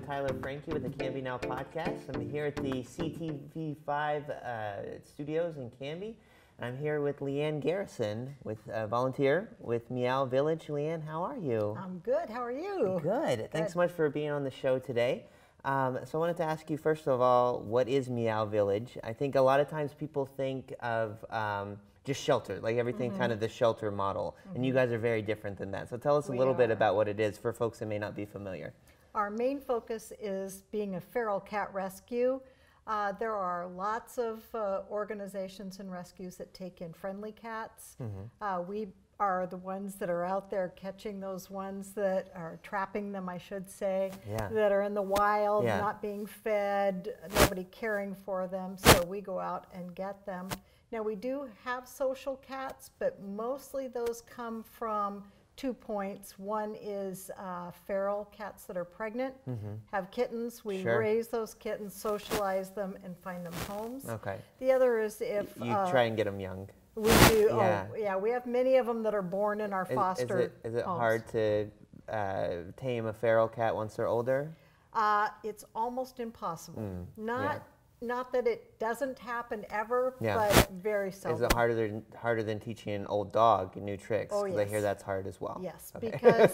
Tyler Francke with the Canby Now podcast. I'm here at the CTV5 studios in Canby. And I'm here with Leanne Garrison, with volunteer with Meow Village. Leanne, how are you? I'm good. How are you? Good. Thanks so much for being on the show today. So I wanted to ask you, first of all, what is Meow Village? I think a lot of times people think of just shelter, like everything kind of the shelter model. And you guys are very different than that. So tell us a little bit about what it is for folks that may not be familiar. Our main focus is being a feral cat rescue. There are lots of organizations and rescues that take in friendly cats. We are the ones that are out there catching those ones that are trapping them, I should say, that are in the wild, not being fed, nobody caring for them. So we go out and get them. Now we do have social cats, but mostly those come from 2 points. One is feral cats that are pregnant, have kittens. We raise those kittens, socialize them, and find them homes. Okay. The other is if you try and get them young. We do. We have many of them that are born in our foster Is it homes. hard to tame a feral cat once they're older? It's almost impossible. Not that it doesn't happen ever, but very seldom. Is it harder than teaching an old dog new tricks? Oh, yes. Because I hear that's hard as well. Yes, because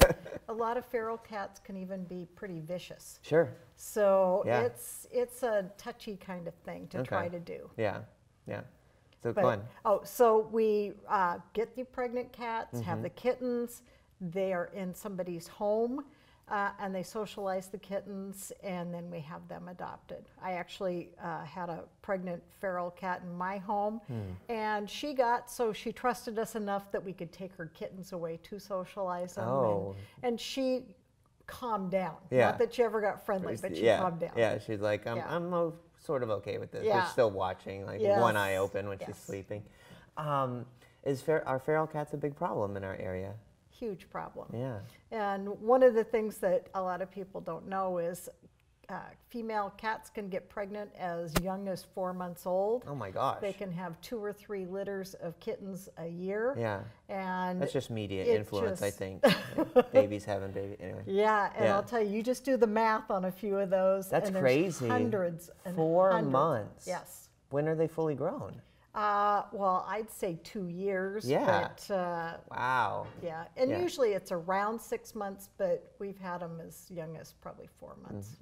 a lot of feral cats can even be pretty vicious. Sure. So it's a touchy kind of thing to try to do. Yeah. So go on. So we get the pregnant cats, have the kittens. They are in somebody's home. And they socialize the kittens, and then we have them adopted. I actually had a pregnant feral cat in my home, and she trusted us enough that we could take her kittens away to socialize them. And she calmed down. Not that she ever got friendly, but she calmed down. Yeah, she's like, I'm sort of okay with this. We're still watching, like one eye open when she's sleeping. Are feral cats a big problem in our area? Huge problem. Yeah. And one of the things that a lot of people don't know is female cats can get pregnant as young as 4 months old. Oh my gosh. They can have 2 or 3 litters of kittens a year. Yeah. And that's just media influence, I think. Babies having babies, anyway. Yeah, and I'll tell you just do the math on a few of those. That's crazy. Hundreds and 4 months. Yes. When are they fully grown? Well, I'd say 2 years. Yeah. But, wow. Yeah, and usually it's around 6 months, but we've had them as young as probably 4 months.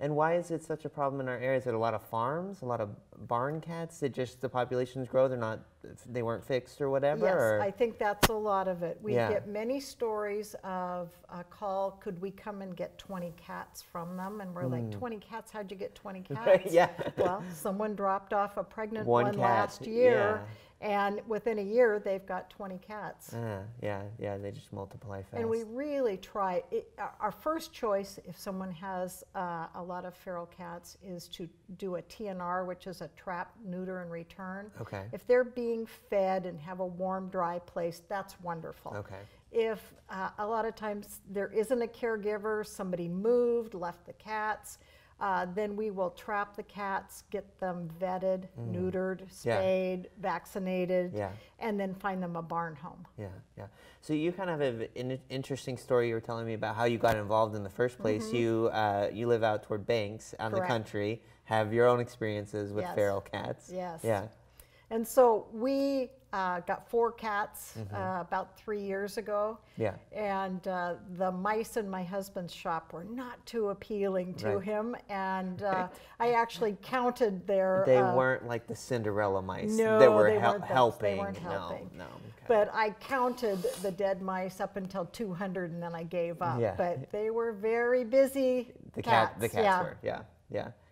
And why is it such a problem in our area? Is it a lot of farms, a lot of barn cats that just the populations grow? They weren't fixed or whatever? Yes, or? I think that's a lot of it. We get many stories of a call, could we come and get 20 cats from them? And we're like, 20 cats? How'd you get 20 cats? Well, someone dropped off a pregnant one last year, and within a year, they've got 20 cats. They just multiply fast. And we really try. Our first choice, if someone has a lot of feral cats, is to do a TNR, which is a trap, neuter, and return. Okay. If they're being fed and have a warm, dry place, that's wonderful. Okay. If a lot of times there isn't a caregiver, somebody moved, left the cats, then we will trap the cats, get them vetted, neutered, spayed, vaccinated, and then find them a barn home. So you kind of have an interesting story you were telling me about how you got involved in the first place. You live out toward Banks, out in the country, have your own experiences with feral cats. Yes. And so we got 4 cats about 3 years ago. And the mice in my husband's shop were not too appealing to him. And I actually counted their... They weren't like the Cinderella mice. No, they were helping. They weren't helping. No. But I counted the dead mice up until 200, and then I gave up. But they were very busy cats. The cats were,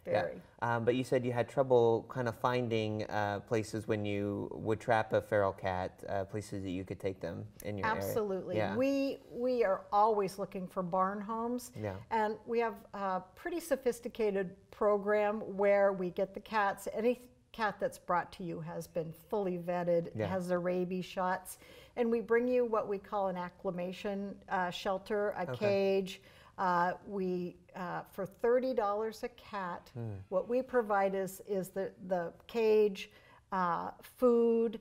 Very. But you said you had trouble kind of finding places when you would trap a feral cat, places that you could take them in your area. Absolutely. We are always looking for barn homes. And we have a pretty sophisticated program where we get the cats. Any cat that's brought to you has been fully vetted, has their rabies shots. And we bring you what we call an acclimation shelter, a cage. For $30 a cat, what we provide is the cage, food,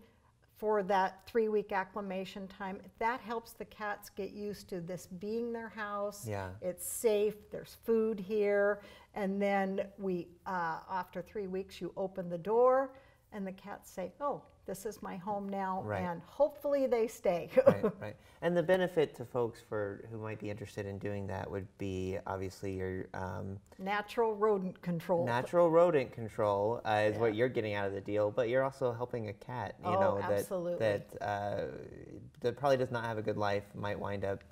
for that 3-week acclimation time. That helps the cats get used to this being their house. Yeah. It's safe, there's food here. And then after 3 weeks, you open the door and the cats say, oh, this is my home now, Right. and hopefully they stay. Right. And the benefit to folks who might be interested in doing that would be obviously your Natural rodent control. natural rodent control is what you're getting out of the deal, but you're also helping a cat, absolutely. that probably does not have a good life, might wind up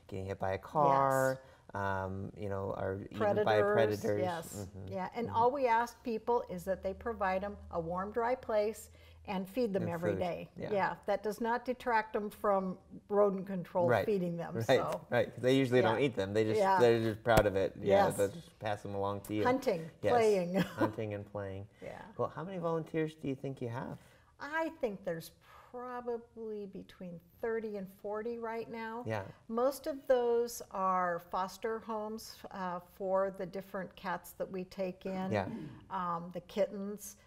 getting hit by a car. Or eaten by predators. Yes, yeah. And all we ask people is that they provide them a warm, dry place and feed them And every food. day. Yeah. That does not detract them from rodent control feeding them. Right, So right. 'Cause they usually don't eat them. They're just proud of it. Yeah, Yes. they'll just pass them along to you. hunting, Yes. playing. Hunting and playing. Yeah. Well, how many volunteers do you think you have? I think there's probably between 30 and 40 right now. Yeah. Most of those are foster homes for the different cats that we take in, Yeah. The kittens.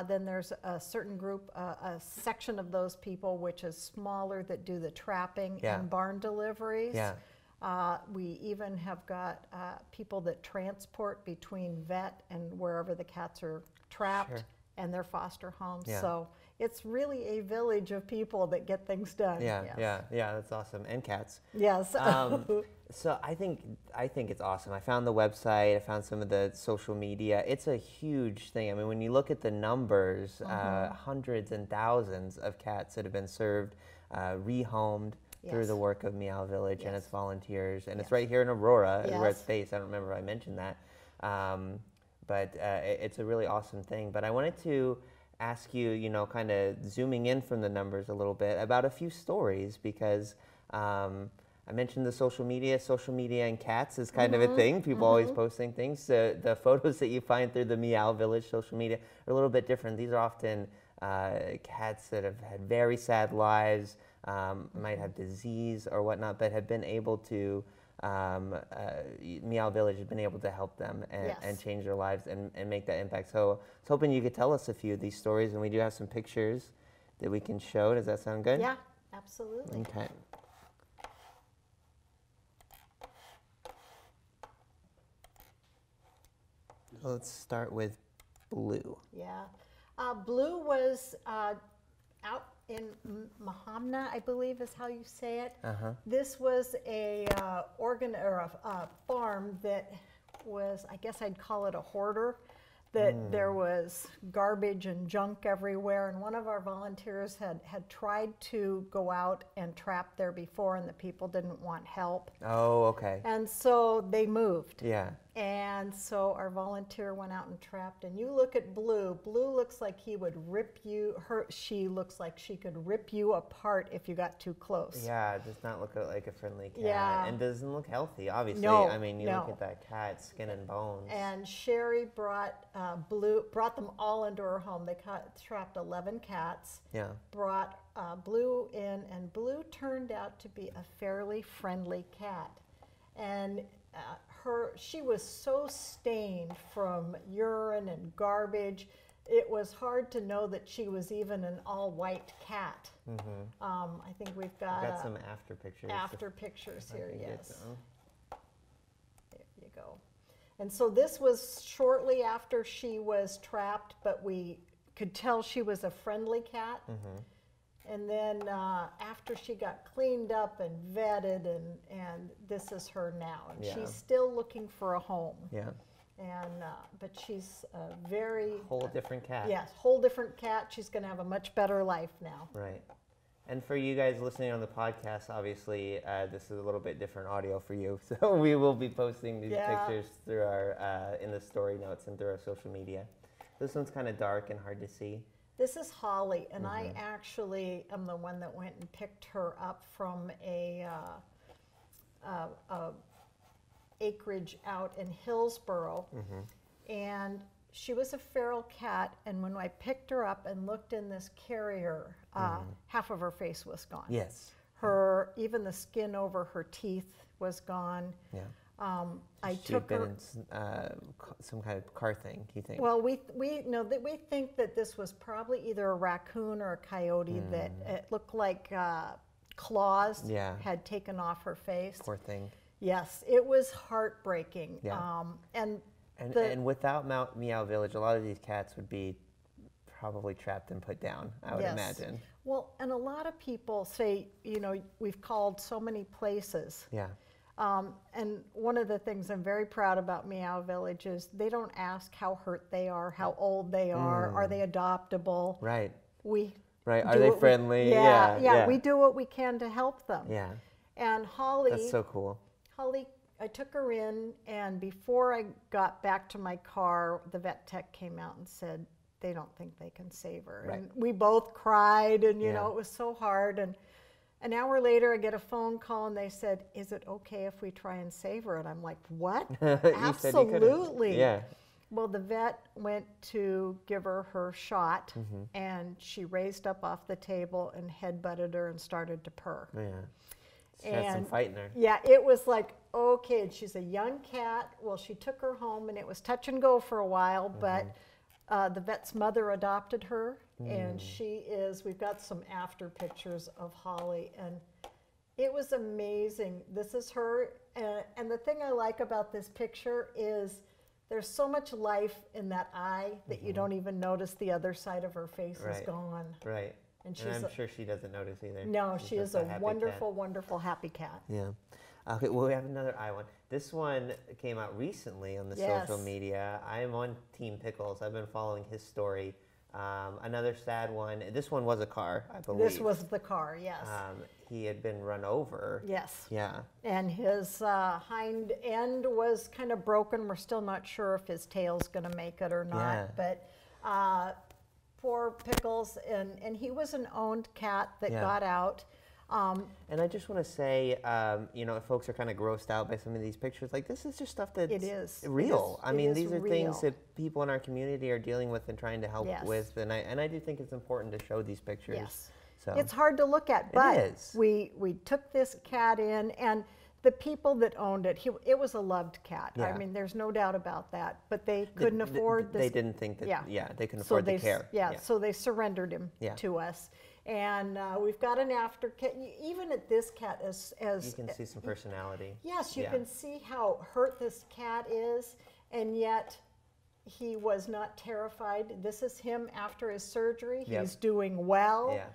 Then there's a certain group, a section of those people which is smaller that do the trapping Yeah. and barn deliveries. Yeah. We even have got people that transport between vet and wherever the cats are trapped Sure. and their foster homes. Yeah. So it's really a village of people that get things done. Yeah, Yes. that's awesome. And cats. Yes. So I think it's awesome. I found the website. I found some of the social media. It's a huge thing. I mean, when you look at the numbers, hundreds and thousands of cats that have been served, rehomed through Yes. the work of Meow Village and its Yes. volunteers. And it's Yes. right here in Aurora, where it's Yes. based. I don't remember if I mentioned that. But it's a really awesome thing. But I wanted to ask you, kind of zooming in from the numbers a little bit, about a few stories, because I mentioned the social media. Social media and cats is kind of a thing. People always posting things. The photos that you find through the Meow Village social media are a little bit different. These are often cats that have had very sad lives, might have disease or whatnot, but have been able to, Meow Village has been able to help them and Yes. change their lives and make that impact. So I was hoping you could tell us a few of these stories, and we do have some pictures that we can show. Does that sound good? Yeah, absolutely. Okay. Let's start with Blue. Yeah. Blue was out in Mahamna, I believe is how you say it. This was a a farm that was, I guess I'd call it a hoarder, that there was garbage and junk everywhere. And one of our volunteers had tried to go out and trap there before, and the people didn't want help. Oh, okay. And so they moved. Yeah. And so our volunteer went out and trapped. And you look at Blue. Blue looks like he would rip you. She looks like she could rip you apart if you got too close. Yeah, it does not look like a friendly cat. Yeah. And doesn't look healthy, obviously. No, I mean, you no. look at that cat, skin and bones. And Sherry brought brought them all into her home. They trapped 11 cats. Yeah. Brought Blue in, and Blue turned out to be a fairly friendly cat. And she was so stained from urine and garbage. It was hard to know that she was even an all-white cat. I think we've got some after pictures. after pictures here. can get Yes. them. There you go. And so this was shortly after she was trapped, but we could tell she was a friendly cat. And then after she got cleaned up and vetted, and this is her now. And Yeah. she's still looking for a home. Yeah. And but she's a very Whole different cat. yes, whole different cat. She's going to have a much better life now. Right. And for you guys listening on the podcast, obviously, this is a little bit different audio for you. So we will be posting these pictures through our in the story notes and through our social media. This one's kind of dark and hard to see. This is Holly, and I actually am the one that went and picked her up from a acreage out in Hillsboro. And she was a feral cat, and when I picked her up and looked in this carrier, half of her face was gone. Yes. Even the skin over her teeth was gone. Yeah. I She'd took been her. in some kind of car thing, you think? Well, we know that we think that this was probably either a raccoon or a coyote that it looked like claws had taken off her face. Poor thing. Yes, it was heartbreaking. Yeah. And without Meow Village, a lot of these cats would be probably trapped and put down, I would imagine. Well, and a lot of people say, you know, we've called so many places. Yeah. And one of the things I'm very proud about Meow Village is they don't ask how hurt they are, how old they are they adoptable? Right. Right. Are they friendly? Yeah. We do what we can to help them. Yeah. And Holly. That's so cool. Holly, I took her in, and before I got back to my car, the vet tech came out and said they don't think they can save her. Right. And we both cried, and you know, it was so hard. And an hour later, I get a phone call, and they said, "Is it okay if we try and save her?" And I'm like, "What? Absolutely." Yeah. Well, the vet went to give her shot, and she raised up off the table and headbutted her and started to purr. Yeah. She had some fight in her. Yeah, it was like, okay, and she's a young cat. Well, she took her home, and it was touch and go for a while, but the vet's mother adopted her, and we've got some after pictures of Holly, and it was amazing. This is her, and the thing I like about this picture is there's so much life in that eye that you don't even notice the other side of her face is gone. Right. And I'm sure she doesn't notice either. No, She's she is just a happy wonderful, cat. wonderful, happy cat. Yeah. Okay, well, we have another eye one. This one came out recently on the social media. I am on Team Pickles. I've been following his story. Another sad one. This one was a car, I believe. This was the car, yes. He had been run over. Yes. Yeah. And his hind end was kind of broken. We're still not sure if his tail's going to make it or not. Yeah. But poor Pickles, and he was an owned cat that got out. And I just want to say, you know, if folks are kind of grossed out by some of these pictures, like this is just stuff that's real. I mean, these are things that people in our community are dealing with and trying to help with, and I do think it's important to show these pictures. Yes. So it's hard to look at, but we took this cat in, and the people that owned it, it was a loved cat. Yeah. I mean, there's no doubt about that. But they couldn't afford this. They didn't think that. Yeah, they couldn't afford the care. Yeah, so they surrendered him to us. And we've got an aftercare. Even at this cat, as you can see some personality. Yes, you can see how hurt this cat is, and yet he was not terrified. This is him after his surgery. He's doing well. Yeah.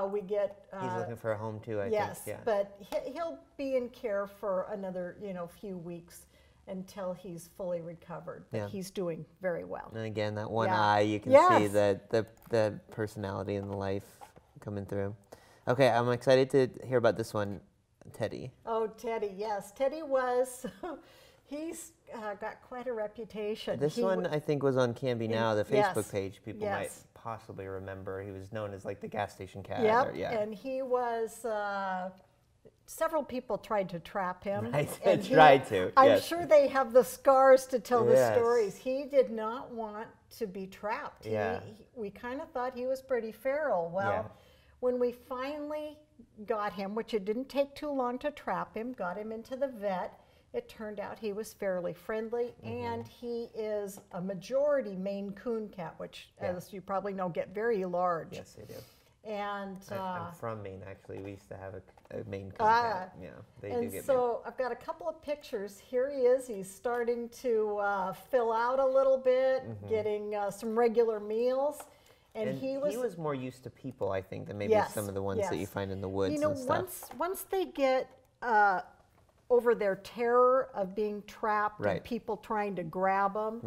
We get. He's looking for a home too, I think. Yes, but he'll be in care for another, few weeks until he's fully recovered. But he's doing very well. And again, that one eye, you can see the personality and the life coming through. Okay, I'm excited to hear about this one, Teddy. Oh, Teddy, yes. Teddy was, he's got quite a reputation. This one, I think, was on Canby Now, the Facebook page. People might possibly remember. He was known as like the gas station cat. Yep, and he was, several people tried to trap him. Right, and tried to, I'm sure they have the scars to tell the stories. He did not want to be trapped. We kind of thought he was pretty feral. Well, when we finally got him, which it didn't take too long to trap him, got him into the vet, it turned out he was fairly friendly, and he is a majority Maine Coon cat, which, as you probably know, get very large. Yes, they do. And I'm from Maine, actually. We used to have a Maine Coon cat. Yeah, they do get so I've got a couple of pictures. Here he is. He's starting to fill out a little bit, getting some regular meals. And he was more used to people, I think, than maybe some of the ones that you find in the woods and stuff. Once they get over their terror of being trapped and people trying to grab them,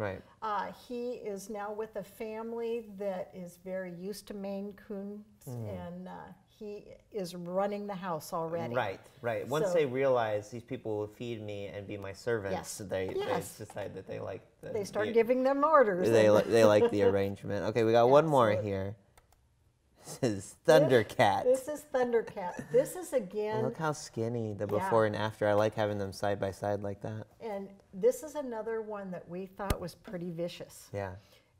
he is now with a family that is very used to Maine Coons, and he is running the house already. Right. Once they realize these people will feed me and be my servants, they decide that they like they start giving them orders. They like the arrangement. Okay, we got one more here. This is Thundercat. This is Thundercat. This is again. Look how skinny the before and after. I like having them side by side like that. And this is another one that we thought was pretty vicious. Yeah.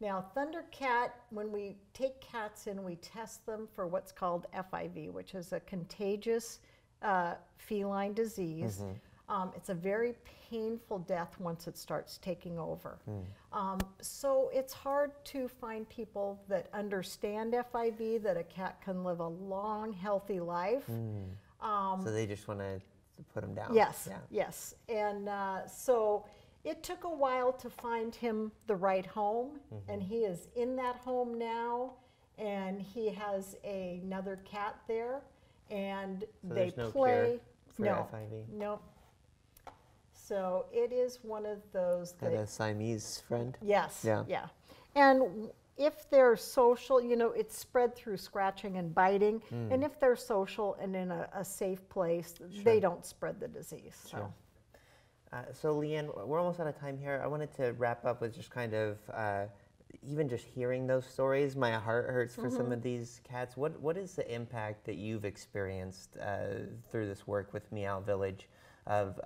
Now, Thundercat, when we take cats in, we test them for what's called FIV, which is a contagious feline disease. It's a very painful death once it starts taking over. So it's hard to find people that understand FIV, that a cat can live a long, healthy life. So they just want to put him down. Yes, Yeah. yes. And so it took a while to find him the right home, and he is in that home now, and he has another cat there, and So they there's no play. cure for FIV? No. So it is one of those Got that, a Siamese friend? yes, Yeah. yeah. And if they're social, you know, it's spread through scratching and biting, and if they're social and in a safe place, they don't spread the disease. So. Sure. So Leanne, we're almost out of time here. I wanted to wrap up with just kind of, even just hearing those stories, my heart hurts for some of these cats. What is the impact that you've experienced through this work with Meow Village of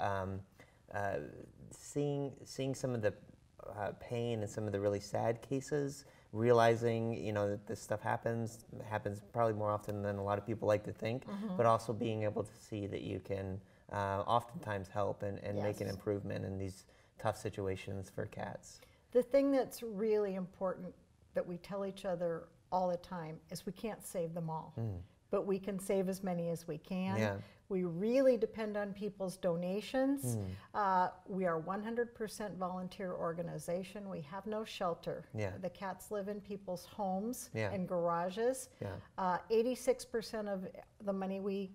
seeing some of the pain and some of the really sad cases, realizing, you know, that this stuff happens probably more often than a lot of people like to think, but also being able to see that you can oftentimes help and make an improvement in these tough situations for cats. The thing that's really important that we tell each other all the time is we can't save them all, but we can save as many as we can. Yeah. We really depend on people's donations. We are 100% volunteer organization. We have no shelter. Yeah. The cats live in people's homes Yeah. and garages. Yeah. 86% of the money we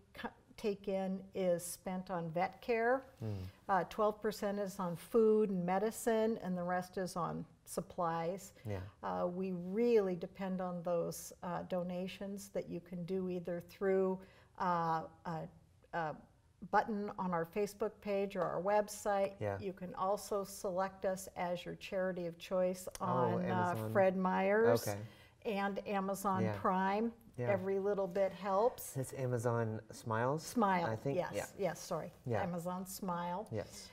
take in is spent on vet care. 12% is on food and medicine, and the rest is on supplies. Yeah. We really depend on those donations that you can do either through a button on our Facebook page or our website. Yeah. You can also select us as your charity of choice on Amazon. Fred Meyer's Okay. and Amazon Yeah. Prime. Yeah. Every little bit helps. It's Amazon Smiles? Smile, I think. yes, Yeah. yes, sorry. Yeah. Amazon Smile. Yes.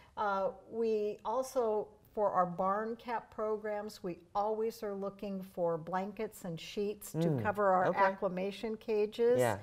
We also, for our barn cat programs, we always are looking for blankets and sheets to cover our Okay. acclimation cages. Yeah.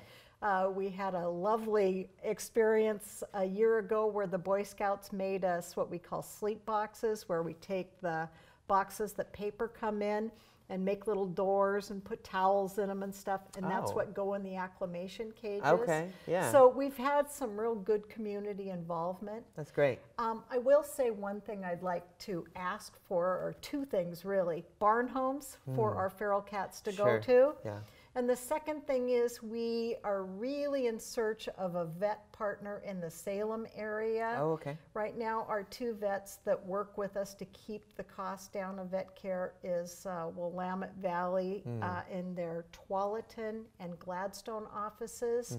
We had a lovely experience a year ago where the Boy Scouts made us what we call sleep boxes, where we take the boxes that paper come in and make little doors and put towels in them and stuff, and that's Oh. what go in the acclimation cages. Okay, yeah. So we've had some real good community involvement. That's great. I will say one thing I'd like to ask for, or two things really. Barn homes for our feral cats to go Sure. to. Yeah. And the second thing is we are really in search of a vet partner in the Salem area. Oh, okay. Right now, our two vets that work with us to keep the cost down of vet care is Willamette Valley in their Tualatin and Gladstone offices.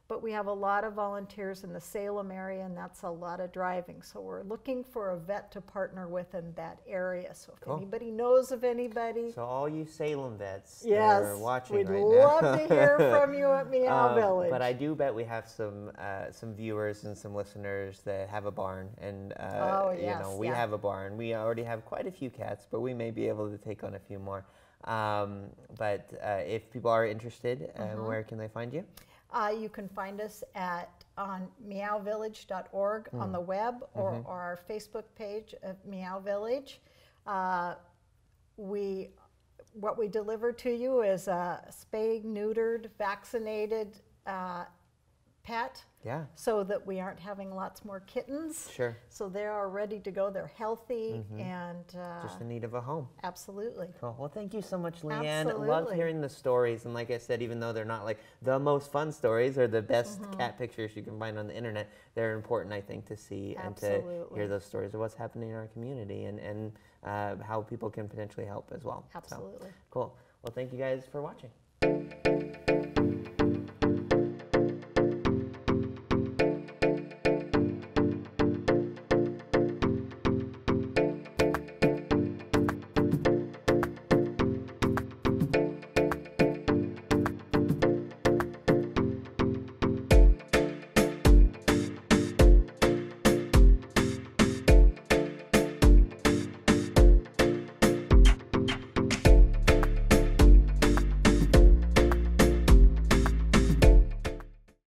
But we have a lot of volunteers in the Salem area, and that's a lot of driving. So we're looking for a vet to partner with in that area. So if Cool. anybody knows of anybody, So all you Salem vets that yes, are watching we'd right love now. to hear from you at Meow Village. But I do bet we have some viewers and some listeners that have a barn, and you yes, know, we yeah. have a barn. We already have quite a few cats, but we may be able to take on a few more. But if people are interested, where can they find you? You can find us on meowvillage.org on the web or our Facebook page of Meow Village. What we deliver to you is a spayed, neutered, vaccinated pet. Yeah. So that we aren't having lots more kittens. Sure. So they are ready to go. They're healthy and Just in need of a home. absolutely. Cool. Well, thank you so much, Leanne. Love Absolutely. hearing the stories. And like I said, even though they're not like the most fun stories or the best cat pictures you can find on the internet, they're important, I think, to see and to Absolutely. hear those stories of what's happening in our community and how people can potentially help as well. So, Absolutely. cool. Well, thank you guys for watching.